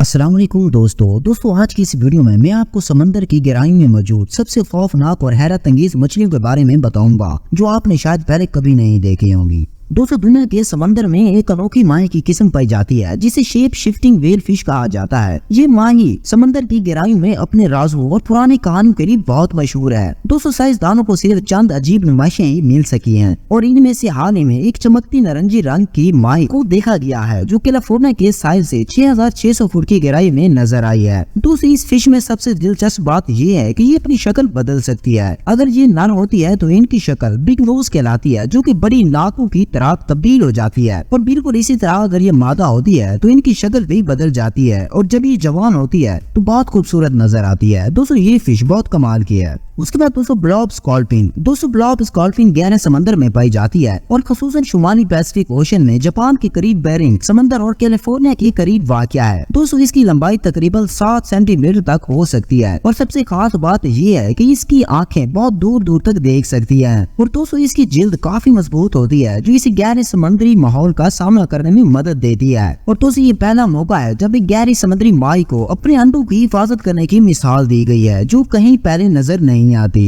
السلام علیکم دوستو آج کی اس ویڈیو میں آپ کو سمندر کی گہرائی میں موجود سب سے خوفناک اور حیرت انگیز مچھلیوں کے بارے میں بتاؤں گا جو آپ نے شاید پہلے کبھی نہیں دیکھی ہوں گی۔ دوستو دنیا کے سمندر میں ایک انوکھی ماہی کی قسم پائی جاتی ہے جسے شیپ شفٹنگ ویل فش کہا جاتا ہے۔ یہ ماہی سمندر کی گہرائی میں اپنے رازوں اور پرانی کہانیوں کے لیے بہت مشہور ہے۔ دوستو سائنسدانوں کو صرف چند عجیب نمائشیں ہی مل سکی ہیں اور ان میں سے حال ہی میں ایک چمکتی نارنجی رنگ کی ماہی کو دیکھا گیا ہے جو کیلیفورنیا کے ساحل سے 6600 فٹ کی گہرائی میں نظر آئی ہے۔ دوستو اس فش میں سب سے دلچسپ بات یہ ہے کہ یہ اپنی شکل بدل سکتی ہے۔ اگر یہ نر ہوتی ہے تو ان کی شکل بگ نوز کہلاتی ہے جو کہ بڑی ناکوں کی طرح تبدیل ہو جاتی ہے، اور بالکل اسی طرح اگر یہ مادہ ہوتی ہے تو ان کی شکل بھی بدل جاتی ہے، اور جب یہ جوان ہوتی ہے تو بہت خوبصورت نظر آتی ہے۔ دوستو یہ فش بہت کمال کی ہے۔ اس کے بعد بلوب اسکالپن۔ بلوب اسکالپن گہرے سمندر میں پائی جاتی ہے اور خصوصاً شمالی پیسفک اوشن میں جاپان کے قریب بیرنگ سمندر اور کیلیفورنیا کے قریب واقع ہے۔ اس کی لمبائی تقریباً 7 سینٹی میٹر تک ہو سکتی ہے، اور سب سے خاص بات یہ ہے کہ اس کی آنکھیں بہت دور دور تک دیکھ سکتی ہیں، اور اس کی جلد کافی مضبوط ہوتی ہے جو اسے گہرے سمندری ماحول کا سامنا کرنے میں مدد دیتی ہے۔ اور یہ پہلا موقع ہے جب ایک گہری سمندری ماہی کو اپنے انڈوں کی حفاظت کرنے کی مثال دی گئی ہے جو کہیں پہلے نظر نہیں آتی۔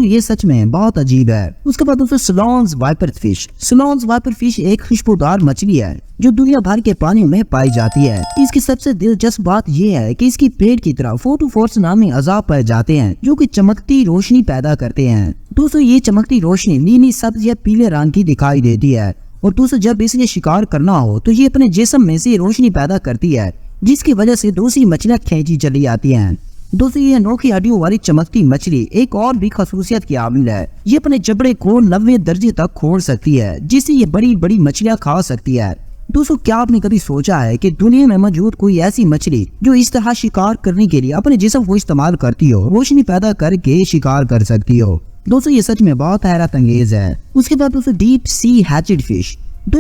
یہ سچ میں بہت عجیب ہے۔ اس کے بعد سلونز وائپر فش۔ سلونز وائپر فش ایک خوشبودار مچھلی ہے جو دنیا بھر کے پانی میں پائی جاتی ہے۔ اس کی سب سے دلچسپ بات یہ ہے کہ اس کی پیٹ کی طرف فوٹوفورس نامی اعضاء پائے جاتے ہیں جو کہ چمکتی روشنی پیدا کرتے ہیں۔ یہ چمکتی روشنی نیلی، سبز یا پیلے رنگ کی دکھائی دیتی ہے، اور جب اس نے شکار کرنا ہو تو یہ اپنے جسم میں سے روشنی پیدا کرتی ہے جس کی وجہ سے دوسری مچھلیاں کھینچی چلی آتی ہیں۔ یہ انوکھی ہڈیوں والی چمکتی مچھلی ایک اور بھی خصوصیت کی حامل ہے۔ یہ اپنے جبڑے کو 90 درجے تک کھول سکتی ہے جس سے یہ بڑی بڑی مچھلیاں کھا سکتی ہے۔ کیا آپ نے کبھی سوچا ہے کہ دنیا میں موجود کوئی ایسی مچھلی جو اس طرح شکار کرنے کے لیے اپنے جسم کو استعمال کرتی ہو، روشنی پیدا کر کے شکار کر سکتی ہو؟ یہ سچ میں بہت حیرت انگیز ہے۔ اس کے بعد ڈیپ سی ہیچڈ فش۔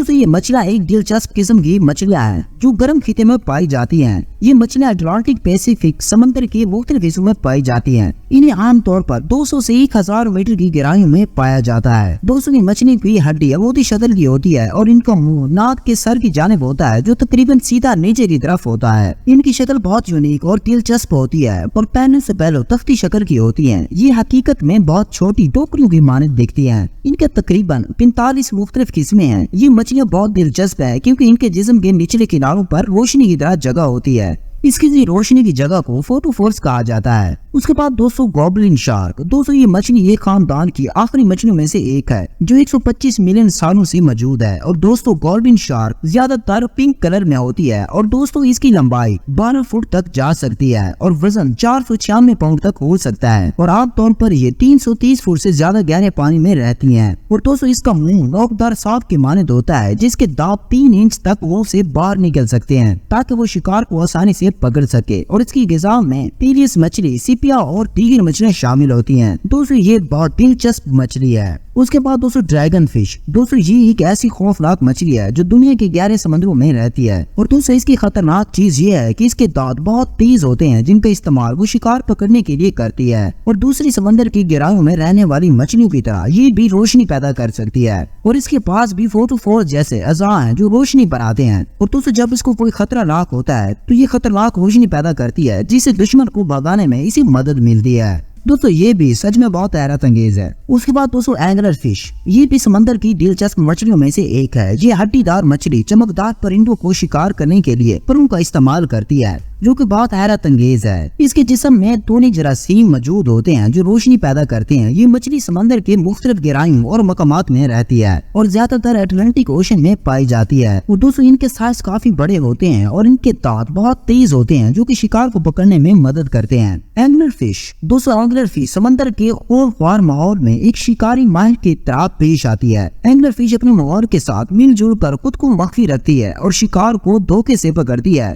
یہ مچھلیاں ایک دلچسپ قسم کی مچھلیاں ہیں جو گرم خطے میں پائی جاتی ہیں۔ یہ مچھلیاں اٹلانٹک پیسیفک سمندر کے مختلف حصوں میں پائی جاتی ہیں۔ انہیں عام طور پر 200 سے 1000 میٹر کی گہرائی میں پایا جاتا ہے۔ یہ مچھلی کی ہڈی عمودی شکل کی ہوتی ہے اور ان کا منہ ناک کے سر کی جانب ہوتا ہے جو تقریباً سیدھا نیچے کی طرف ہوتا ہے۔ ان کی شکل بہت یونیک اور دلچسپ ہوتی ہے اور پہننے سے پہلے تختی شکل کی ہوتی ہیں۔ یہ حقیقت میں بہت چھوٹی ٹوکریوں کی مانند دکھتی ہیں۔ ان کے تقریباً 45 مختلف قسمیں ہیں۔ یہ مچھلیاں بہت دلچسپ ہے کیونکہ ان کے جسم کے نچلے کناروں پر روشنی کی طرح جگہ ہوتی ہے۔ اس کی روشنی کی جگہ کو فوٹوفورس کہا جاتا ہے۔ اس کے بعد گوبلن شارک۔ یہ مچھلی ایک خاندان کی آخری مچھلیوں میں سے ایک ہے جو 125 ملین سالوں سے موجود ہے، اور گوبلن شارک زیادہ تر پنک کلر میں ہوتی ہے، اور اس کی لمبائی 12 فٹ تک جا سکتی ہے اور وزن 496 پاؤنڈ تک ہو سکتا ہے، اور عام طور پر یہ 330 فٹ سے زیادہ گہرے پانی میں رہتی ہیں۔ اور اس کا منہ نوکدار سانپ کے مانند ہوتا ہے جس کے دانت 3 انچ تک منہ سے باہر نکل سکتے ہیں تاکہ وہ شکار کو آسانی سے پکڑ سکے، اور اس کی غذا میں پیلیس مچھلی، سیپیا اور دیگر مچھلیاں شامل ہوتی ہیں۔ یہ بہت دلچسپ مچھلی ہے۔ اس کے بعد ڈریگن فش۔ یہ ایک ایسی خوفناک مچھلی ہے جو دنیا کے گہرے سمندروں میں رہتی ہے، اور اس کی خطرناک چیز یہ ہے کہ اس کے دانت بہت تیز ہوتے ہیں جن کا استعمال وہ شکار پکڑنے کے لیے کرتی ہے، اور دوسری سمندر کی گہرائیوں میں رہنے والی مچھلیوں کی طرح یہ بھی روشنی پیدا کر سکتی ہے، اور اس کے پاس بھی فوٹوفورس جیسے اعضاء ہیں جو روشنی بناتے ہیں، اور جب اس کو کوئی خطرہ لاحق ہوتا ہے تو یہ خطرناک روشنی پیدا کرتی ہے جس سے دشمن کو بھگانے میں اسے مدد ملتی ہے۔ یہ بھی سچ میں بہت حیرت انگیز ہے۔ اس کے بعد اینگلر فش۔ یہ بھی سمندر کی دلچسپ مچھلیوں میں سے ایک ہے۔ یہ ہڈی دار مچھلی چمکدار پرندوں کو شکار کرنے کے لیے پروں کا استعمال کرتی ہے جو کہ بہت حیرت انگیز ہے۔ اس کے جسم میں تونی جراثیم موجود ہوتے ہیں جو روشنی پیدا کرتے ہیں۔ یہ مچھلی سمندر کے مختلف گہرائیوں اور مقامات میں رہتی ہے اور زیادہ تر اٹلانٹک اوشن میں پائی جاتی ہے، اور ان کے سائز کافی بڑے ہوتے ہیں اور ان کے دانت بہت تیز ہوتے ہیں جو کہ شکار کو پکڑنے میں مدد کرتے ہیں۔ Engler fish. اینگلر فش سمندر کے خوفناک ماحول میں ایک شکاری ماہر کی طرح پیش آتی ہے۔ اینگلر فش اپنے ماحول کے ساتھ مل جل کر خود کو مخفی رکھتی ہے اور شکار کو دھوکے سے پکڑتی ہے۔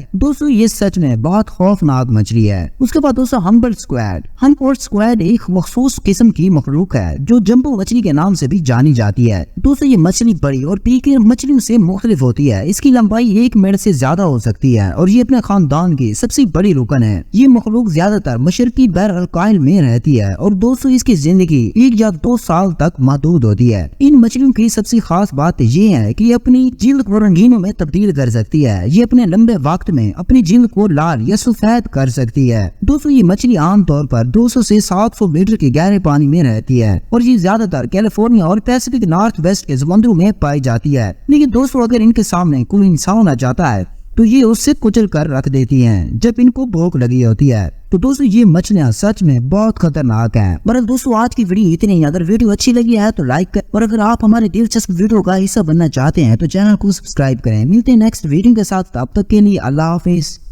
یہ سچ میں بہت خوفناک مچھلی ہے۔ اس کے بعد ہمبرٹ اسکویڈ۔ ہمبرٹ اسکویڈ ایک مخصوص قسم کی مخلوق ہے جو جمبو مچھلی کے نام سے بھی جانی جاتی ہے۔ یہ مچھلی بڑی اور پیکر مچھلیوں سے مختلف ہوتی ہے۔ اس کی لمبائی 1 میٹر سے زیادہ ہو سکتی ہے اور یہ اپنے خاندان کی سب سے بڑی رکن ہے۔ یہ مخلوق زیادہ تر مشرقی بحر الکاہل میں رہتی ہے، اور اس کی زندگی 1 یا 2 سال تک محدود ہوتی ہے۔ ان مچھلیوں کی سب سے خاص بات یہ ہے کہ یہ اپنی جلد کو رنگینوں میں تبدیل کر سکتی ہے۔ یہ اپنے لمبے وقت میں اپنی جلد کو لال یا سفید کر سکتی ہے۔ دوستو یہ مچھلی عام طور پر 200 سے 700 میٹر کے گہرے پانی میں رہتی ہے اور یہ زیادہ تر کیلیفورنیا اور پیسفک نارتھ ویسٹ کے سمندروں میں پائی جاتی ہے، لیکن دوستو اگر ان کے سامنے کوئی انسان آ جاتا ہے تو یہ اس سے کچل کر رکھ دیتی ہیں جب ان کو بھوک لگی ہوتی ہے۔ تو دوستو یہ مچھلیاں سچ میں بہت خطرناک ہیں۔ بہرحال دوستو آج کی ویڈیو اتنی ہی۔ اگر ویڈیو اچھی لگی ہے تو لائک کریں اور اگر آپ ہمارے دلچسپ ویڈیو کا حصہ بننا چاہتے ہیں تو چینل کو سبسکرائب کریں۔ ملتے ہیں نیکسٹ ویڈیو کے ساتھ، تب تک کے لیے اللہ حافظ۔